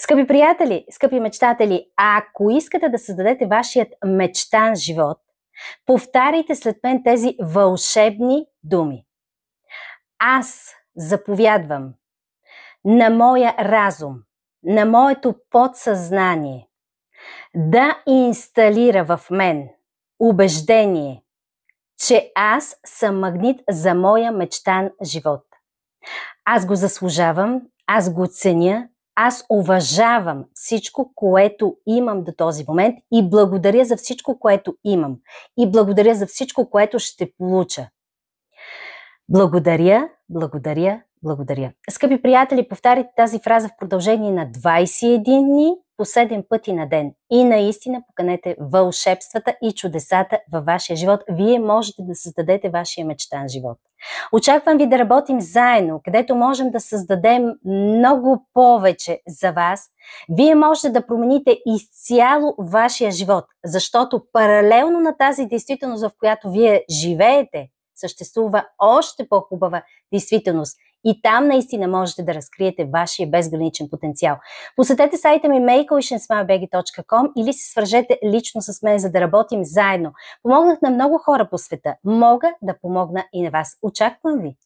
Скъпи приятели, скъпи мечтатели, ако искате да създадете вашият мечтан живот, повтаряйте след мен тези вълшебни думи. Аз заповядвам на моя разум, на моето подсъзнание да инсталира в мен убеждение, че аз съм магнит за моя мечтан живот. Аз го заслужавам, аз го ценя, аз уважавам всичко, което имам до този момент и благодаря за всичко, което имам. И благодаря за всичко, което ще получа. Благодаря, благодаря, благодаря. Скъпи приятели, повтаряйте тази фраза в продължение на 21 дни, по 7 пъти на ден. И наистина поканете вълшебствата и чудесата във вашия живот. Вие можете да създадете вашия мечтан живот. Очаквам ви да работим заедно, където можем да създадем много повече за вас. Вие можете да промените изцяло вашия живот, защото паралелно на тази действителност, в която вие живеете, съществува още по-хубава действителност. И там наистина можете да разкриете вашия безграничен потенциал. Посетете сайта ми makeoceansmilebg.com или се свържете лично с мен, за да работим заедно. Помогнах на много хора по света. Мога да помогна и на вас. Очаквам ви!